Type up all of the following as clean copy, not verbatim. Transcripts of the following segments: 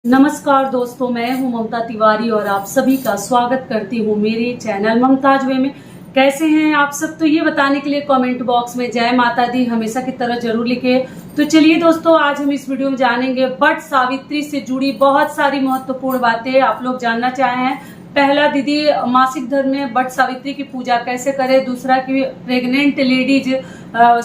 नमस्कार दोस्तों, मैं हूं ममता तिवारी और आप सभी का स्वागत करती हूं मेरे चैनल ममताज वे में। कैसे हैं आप सब? तो ये बताने के लिए कमेंट बॉक्स में जय माता दी हमेशा की तरह जरूर लिखे। तो चलिए दोस्तों, आज हम इस वीडियो में जानेंगे वट सावित्री से जुड़ी बहुत सारी महत्वपूर्ण बातें आप लोग जानना चाहे हैं। पहला, दीदी मासिक धर्म में वट सावित्री की पूजा कैसे करें। दूसरा कि प्रेग्नेंट लेडीज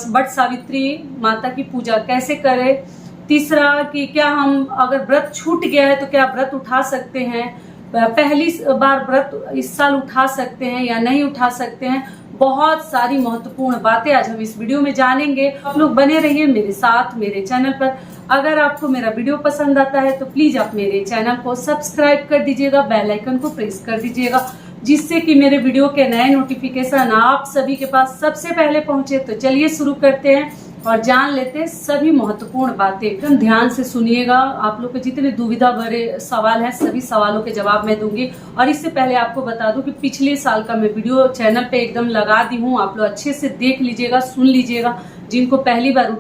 वट सावित्री माता की पूजा कैसे करें। तीसरा कि क्या हम अगर व्रत छूट गया है तो क्या व्रत उठा सकते हैं, पहली बार व्रत इस साल उठा सकते हैं या नहीं उठा सकते हैं। बहुत सारी महत्वपूर्ण बातें आज हम इस वीडियो में जानेंगे। आप लोग बने रहिए मेरे साथ मेरे चैनल पर। अगर आपको मेरा वीडियो पसंद आता है तो प्लीज आप मेरे चैनल को सब्सक्राइब कर दीजिएगा, बेल आइकन को प्रेस कर दीजिएगा, जिससे कि मेरे वीडियो के नए नोटिफिकेशन आप सभी के पास सबसे पहले पहुंचे। तो चलिए शुरू करते हैं और जान लेते हैं सभी महत्वपूर्ण बातें। एकदम ध्यान से सुनिएगा। आप लोग के जितने दुविधा भरे सवाल हैं सभी सवालों के जवाब मैं दूंगी। और इससे पहले आपको बता दूं कि पिछले साल का मैं वीडियो चैनल पे एकदम लगा दी हूँ, आप लोग अच्छे से देख लीजिएगा, सुन लीजिएगा। जिनको पहली बार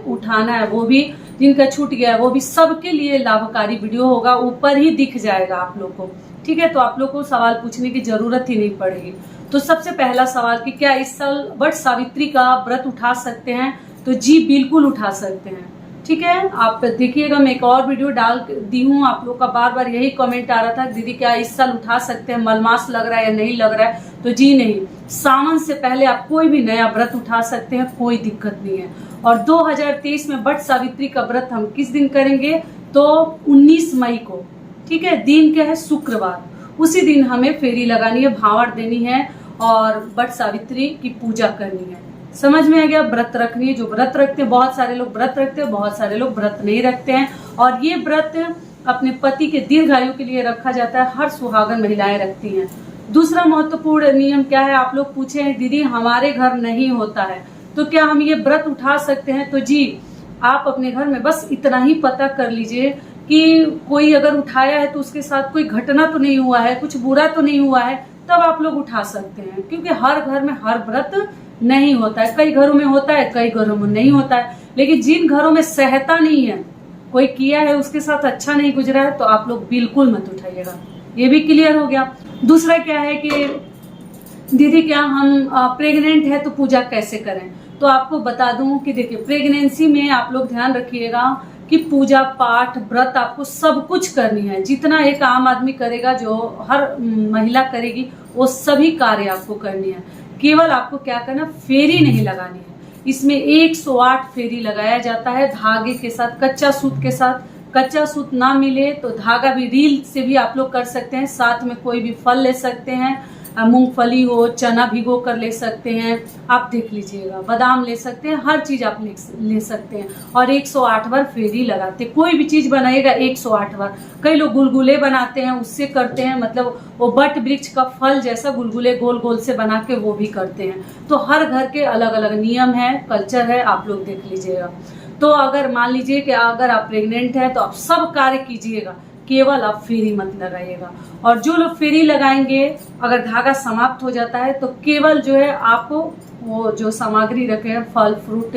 उठाना है वो भी, जिनका छूट गया है वो भी, सबके लिए लाभकारी वीडियो होगा। ऊपर ही दिख जाएगा आप लोग को, ठीक है। तो आप लोग को सवाल पूछने की जरूरत ही नहीं पड़ेगी। तो सबसे पहला सवाल कि क्या इस साल वट सावित्री का व्रत उठा सकते हैं? तो जी बिल्कुल उठा सकते हैं, ठीक है। आप देखिएगा, मैं एक और वीडियो डाल दी हूँ। आप लोग का बार बार यही कमेंट आ रहा था, दीदी क्या इस साल उठा सकते हैं, मलमास लग रहा है या नहीं लग रहा है। तो जी नहीं, सावन से पहले आप कोई भी नया व्रत उठा सकते हैं, कोई दिक्कत नहीं है। और 2023 में वट सावित्री का व्रत हम किस दिन करेंगे? तो 19 मई को, ठीक है। दिन क्या है? शुक्रवार। उसी दिन हमें फेरी लगानी है, भावड़ देनी है और वट सावित्री की पूजा करनी है। समझ में आ गया? व्रत रखनी है। जो व्रत रखते हैं, बहुत सारे लोग व्रत रखते हैं, बहुत सारे लोग व्रत नहीं रखते हैं। और ये व्रत अपने पति के दीर्घायु के लिए रखा जाता है, हर सुहागन महिलाएं रखती हैं। दूसरा महत्वपूर्ण नियम क्या है? आप लोग पूछे हैं दीदी हमारे घर नहीं होता है तो क्या हम ये व्रत उठा सकते हैं? तो जी, आप अपने घर में बस इतना ही पता कर लीजिए कि कोई अगर उठाया है तो उसके साथ कोई घटना तो नहीं हुआ है, कुछ बुरा तो नहीं हुआ है, तब आप लोग उठा सकते हैं। क्योंकि हर घर में हर व्रत नहीं होता है, कई घरों में होता है, कई घरों में नहीं होता है। लेकिन जिन घरों में सहता नहीं है, कोई किया है उसके साथ अच्छा नहीं गुजरा है, तो आप लोग बिल्कुल मत उठाइएगा। ये भी क्लियर हो गया। दूसरा क्या है कि दीदी क्या हम प्रेग्नेंट है तो पूजा कैसे करें? तो आपको बता दूं कि देखिए, प्रेगनेंसी में आप लोग ध्यान रखिएगा कि पूजा पाठ व्रत आपको सब कुछ करनी है। जितना एक आम आदमी करेगा, जो हर महिला करेगी, वो सभी कार्य आपको करनी है। केवल आपको क्या करना, फेरी नहीं लगानी है। इसमें 108 फेरी लगाया जाता है धागे के साथ, कच्चा सूत के साथ। कच्चा सूत ना मिले तो धागा भी, रील से भी आप लोग कर सकते हैं। साथ में कोई भी फल ले सकते हैं, मूंगफली हो, चना भिगो कर ले सकते हैं, आप देख लीजिएगा, बादाम ले सकते हैं, हर चीज आप ले सकते हैं। और 108 बार फेरी लगाते। कोई भी चीज बनाएगा 108 बार। कई लोग गुलगुले बनाते हैं, उससे करते हैं, मतलब वो बट वृक्ष का फल जैसा गुलगुले गोल गोल से बना के वो भी करते हैं। तो हर घर के अलग अलग नियम है, कल्चर है, आप लोग देख लीजिएगा। तो अगर मान लीजिए कि अगर आप प्रेग्नेंट है तो आप सब कार्य कीजिएगा, केवल आप फेरी मत लगाइएगा। और जो लोग फेरी लगाएंगे, अगर धागा समाप्त हो जाता है तो केवल जो है आपको वो जो सामग्री रखे हैं, फल फ्रूट,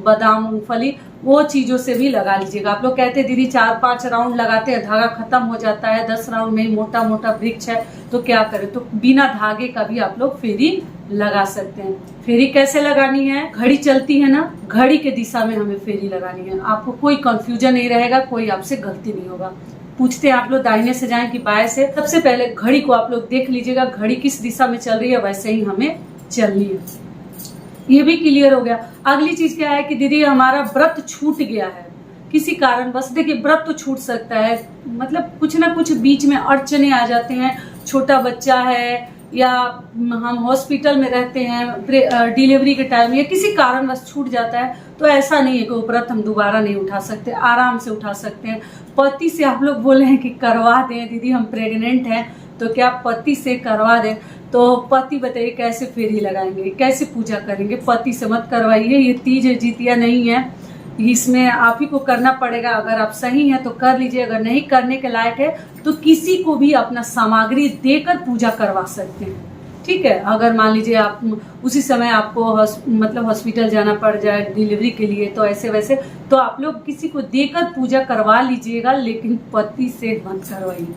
बादाम, मूंगफली, वो चीजों से भी लगा लीजिएगा। आप लोग कहते हैं दीदी 4-5 राउंड लगाते हैं, धागा खत्म हो जाता है, 10 राउंड में मोटा मोटा वृक्ष है, तो क्या करें? तो बिना धागे का भी आप लोग फेरी लगा सकते हैं। फेरी कैसे लगानी है? घड़ी चलती है ना, घड़ी के दिशा में हमें फेरी लगानी है। आपको कोई कंफ्यूजन नहीं रहेगा, कोई आपसे गलती नहीं होगा। पूछते हैं आप लोग दाहिने से जाएं कि बाएं से, सबसे पहले घड़ी को आप लोग देख लीजिएगा, घड़ी किस दिशा में चल रही है वैसे ही हमें चलनी है। ये भी क्लियर हो गया। अगली चीज क्या है कि दीदी हमारा व्रत छूट गया है किसी कारण, बस देखिए व्रत तो छूट सकता है, मतलब कुछ ना कुछ बीच में अड़चने आ जाते हैं, छोटा बच्चा है या हम हॉस्पिटल में रहते हैं, डिलीवरी के टाइम या किसी कारण बस छूट जाता है, तो ऐसा नहीं है कि वो व्रत हम दोबारा नहीं उठा सकते, आराम से उठा सकते हैं। पति से आप लोग बोले हैं कि करवा दें दीदी हम प्रेग्नेंट हैं, तो क्या पति से करवा दें? तो पति बताइए कैसे फेरी लगाएंगे, कैसे पूजा करेंगे? पति से मत करवाइए, ये तीज जितिया नहीं है, इसमें आप ही को करना पड़ेगा। अगर आप सही हैं तो कर लीजिए, अगर नहीं करने के लायक है तो किसी को भी अपना सामग्री देकर पूजा करवा सकते हैं। ठीक है। अगर मान लीजिए आप उसी समय आपको मतलब हॉस्पिटल जाना पड़ जाए डिलीवरी के लिए, तो ऐसे वैसे तो आप लोग किसी को देकर पूजा करवा लीजिएगा, लेकिन पति से मत करवाइए,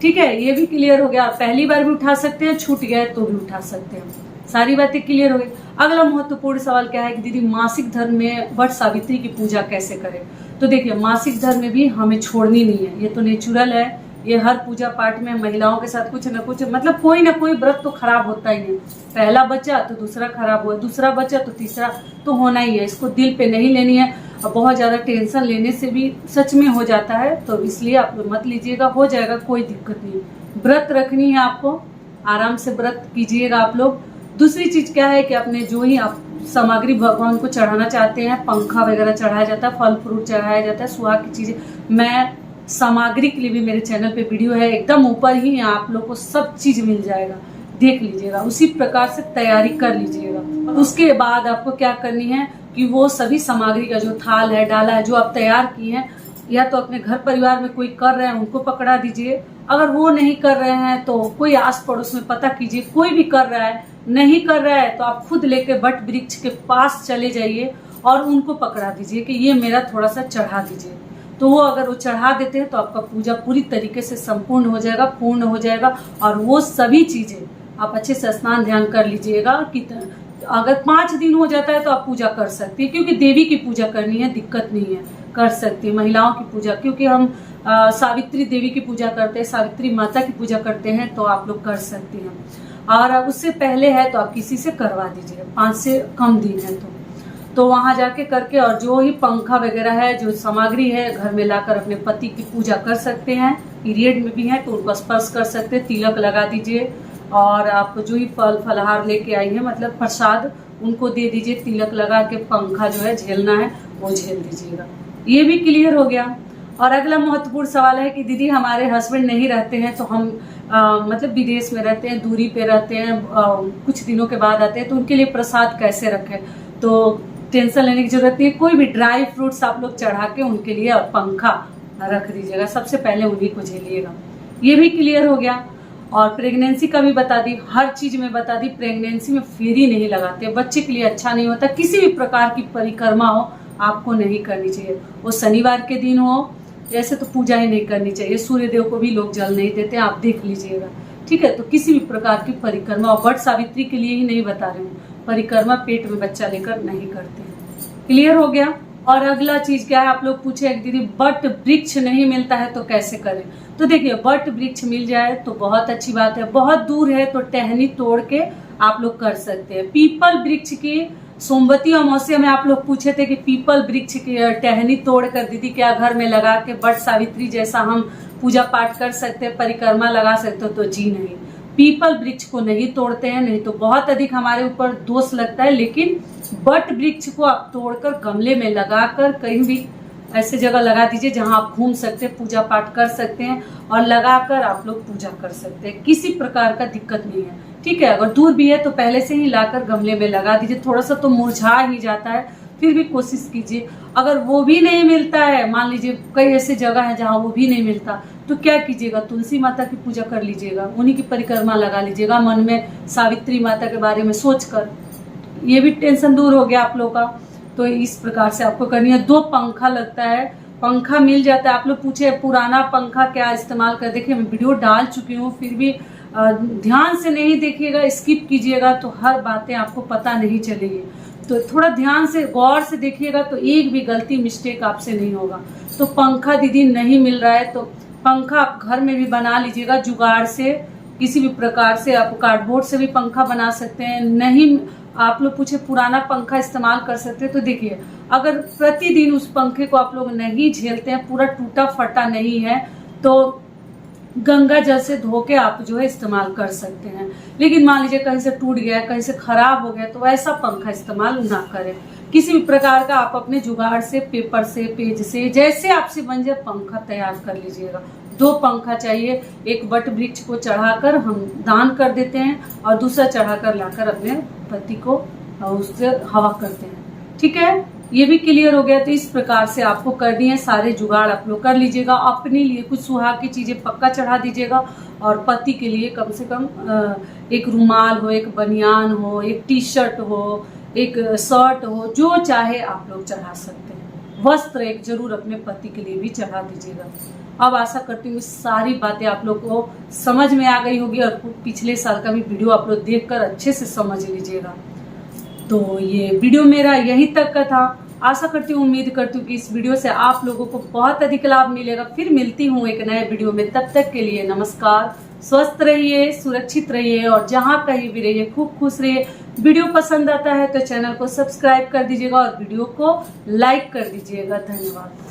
ठीक है। ये भी क्लियर हो गया। पहली बार भी उठा सकते हैं, छूट गया तो भी उठा सकते हैं। सारी बातें क्लियर हो गई। अगला महत्वपूर्ण सवाल क्या है कि दीदी मासिक धर्म में वट सावित्री की पूजा कैसे करें। तो देखिए, मासिक धर्म में भी हमें छोड़नी नहीं है, ये तो नेचुरल है। ये हर पूजा पाठ में महिलाओं के साथ कुछ न कुछ मतलब कोई ना कोई व्रत तो खराब होता ही है। पहला बच्चा तो दूसरा खराब हुआ, दूसरा बच्चा तो तीसरा तो होना ही है। इसको दिल पे नहीं लेनी है, और बहुत ज्यादा टेंशन लेने से भी सच में हो जाता है, तो इसलिए आप मत लीजिएगा, हो जाएगा, कोई दिक्कत नहीं। व्रत रखनी है आपको, आराम से व्रत कीजिएगा आप लोग। दूसरी चीज क्या है कि अपने जो ही आप सामग्री भगवान को चढ़ाना चाहते हैं, पंखा वगैरह चढ़ाया जाता है, फल फ्रूट चढ़ाया जाता है, सुहाग की चीजें, मैं सामग्री के लिए भी मेरे चैनल पे वीडियो है, एकदम ऊपर ही आप लोग को सब चीज मिल जाएगा, देख लीजिएगा, उसी प्रकार से तैयारी कर लीजिएगा। उसके बाद आपको क्या करनी है कि वो सभी सामग्री का जो थाल है, डाला है, जो आप तैयार किए हैं, या तो अपने घर परिवार में कोई कर रहे हैं उनको पकड़ा दीजिए। अगर वो नहीं कर रहे हैं तो कोई आस पड़ोस में पता कीजिए, कोई भी कर रहा है, नहीं कर रहा है तो आप खुद लेके वट वृक्ष के पास चले जाइए और उनको पकड़ा दीजिए कि ये मेरा थोड़ा सा चढ़ा दीजिए। तो वो अगर वो चढ़ा देते हैं तो आपका पूजा पूरी तरीके से संपूर्ण हो जाएगा, पूर्ण हो जाएगा। और वो सभी चीजें आप अच्छे से स्नान ध्यान कर लीजिएगा कि अगर 5 दिन हो जाता है तो आप पूजा कर सकती है, क्योंकि देवी की पूजा करनी है, दिक्कत नहीं है, कर सकती है। महिलाओं की पूजा, क्योंकि हम सावित्री देवी की पूजा करते हैं, सावित्री माता की पूजा करते हैं, तो आप लोग कर सकती हैं। और उससे पहले है तो आप किसी से करवा दीजिए, 5 से कम दिन है तो वहां जाके करके, और जो ही पंखा वगैरह है, जो सामग्री है, घर में लाकर अपने पति की पूजा कर सकते हैं। पीरियड में भी है तो उनको स्पर्श कर सकते हैं, तिलक लगा दीजिए। और आप जो ही फल फलहार लेके आई है, मतलब प्रसाद, उनको दे दीजिए, तिलक लगा के पंखा जो है झेलना है वो झेल दीजिएगा। ये भी क्लियर हो गया। और अगला महत्वपूर्ण सवाल है कि दीदी हमारे हस्बैंड नहीं रहते हैं, तो हम मतलब विदेश में रहते हैं, दूरी पे रहते हैं, कुछ दिनों के बाद आते हैं, तो उनके लिए प्रसाद कैसे रखें। तो टेंशन लेने की जरूरत नहीं है, कोई भी ड्राई फ्रूट्स आप लोग चढ़ा के उनके लिए और पंखा रख दीजिएगा, सबसे पहले उन्हीं को झेलिएगा। ये भी क्लियर हो गया। और प्रेगनेंसी का भी बता दी, हर चीज में बता दी। प्रेगनेंसी में फेरी नहीं लगाते, बच्चे के लिए अच्छा नहीं होता। किसी भी प्रकार की परिक्रमा हो आपको नहीं करनी चाहिए, वो शनिवार के दिन हो, जैसे तो पूजा ही नहीं करनी चाहिए। सूर्य देव को भी लोग जल नहीं देते, आप देख लीजिएगा, ठीक है। तो किसी भी प्रकार की परिक्रमा, और वट सावित्री के लिए ही नहीं बता रहे हूँ, परिक्रमा पेट में बच्चा लेकर नहीं करते हैं। क्लियर हो गया। और अगला चीज क्या है, आप लोग पूछे दीदी वट वृक्ष नहीं मिलता है तो कैसे करें। तो देखिए, वट वृक्ष मिल जाए तो बहुत अच्छी बात है, बहुत दूर है तो टहनी तोड़ के आप लोग कर सकते हैं। पीपल वृक्ष की सोमवती अमावस्या में आप लोग पूछे थे कि पीपल वृक्ष की टहनी तोड़कर दीदी क्या घर में लगा के वट सावित्री जैसा हम पूजा पाठ कर सकते हैं, परिक्रमा लगा सकते हो। तो जी नहीं, पीपल वृक्ष को नहीं तोड़ते हैं, नहीं तो बहुत अधिक हमारे ऊपर दोष लगता है। लेकिन वट वृक्ष को आप तोड़कर गमले में लगाकर कहीं भी ऐसे जगह लगा दीजिए जहां आप घूम सकते हैं, पूजा पाठ कर सकते हैं, और लगाकर आप लोग पूजा कर सकते हैं, किसी प्रकार का दिक्कत नहीं है, ठीक है। अगर दूर भी है तो पहले से ही लाकर गमले में लगा दीजिए, थोड़ा सा तो मुरझा ही जाता है, फिर भी कोशिश कीजिए। अगर वो भी नहीं मिलता है, मान लीजिए कई ऐसे जगह है जहाँ वो भी नहीं मिलता, तो क्या कीजिएगा, तुलसी माता की पूजा कर लीजिएगा, उन्हीं की परिक्रमा लगा लीजिएगा, मन में सावित्री माता के बारे में सोचकर। ये भी टेंशन दूर हो गया आप लोग का। तो इस प्रकार से आपको करनी है। 2 पंखा लगता है, पंखा मिल जाता है। आप लोग पूछे पुराना पंखा क्या इस्तेमाल कर, देखिए मैं वीडियो डाल चुकी हूँ, फिर भी ध्यान से नहीं देखिएगा, स्किप कीजिएगा तो हर बातें आपको पता नहीं चलेगी। तो थोड़ा ध्यान से गौर से देखिएगा तो एक भी गलती मिस्टेक आपसे नहीं होगा। तो पंखा दीदी नहीं मिल रहा है तो पंखा आप घर में भी बना लीजिएगा जुगाड़ से, किसी भी प्रकार से। आप कार्डबोर्ड से भी पंखा बना सकते हैं। नहीं, आप लोग पूछे पुराना पंखा इस्तेमाल कर सकते हैं, तो देखिए अगर प्रतिदिन उस पंखे को आप लोग नहीं झेलते हैं, पूरा टूटा फटा नहीं है, तो गंगा जल से धो के आप जो है इस्तेमाल कर सकते हैं। लेकिन मान लीजिए कहीं से टूट गया, कहीं से खराब हो गया, तो ऐसा पंखा इस्तेमाल ना करें। किसी भी प्रकार का आप अपने जुगाड़ से, पेपर से, पेज से, जैसे आपसे बन जाए पंखा तैयार कर लीजिएगा। 2 पंखा चाहिए, एक वट वृक्ष को चढ़ाकर हम दान कर देते हैं और दूसरा चढ़ाकर लाकर अपने पति को उससे हवा करते हैं, ठीक है। ये भी क्लियर हो गया। तो इस प्रकार से आपको करनी है, सारे जुगाड़ आप लोग कर लीजिएगा। अपने लिए कुछ सुहाग की चीजें पक्का चढ़ा दीजिएगा और पति के लिए कम से कम एक रुमाल हो, एक बनियान हो, एक टी शर्ट हो, एक शर्ट हो, जो चाहे आप लोग चढ़ा सकते हैं। वस्त्र एक जरूर अपने पति के लिए भी चढ़ा दीजिएगा। अब आशा करती हूँ सारी बातें आप लोग को समझ में आ गई होगी और पिछले साल का भी वीडियो आप लोग देखकर अच्छे से समझ लीजिएगा। तो ये वीडियो मेरा यहीं तक का था। आशा करती हूँ, उम्मीद करती हूँ कि इस वीडियो से आप लोगों को बहुत अधिक लाभ मिलेगा। फिर मिलती हूँ एक नए वीडियो में, तब तक के लिए नमस्कार। स्वस्थ रहिए, सुरक्षित रहिए और जहाँ कहीं भी रहिए खूब खुश रहिए। वीडियो पसंद आता है तो चैनल को सब्सक्राइब कर दीजिएगा और वीडियो को लाइक कर दीजिएगा। धन्यवाद।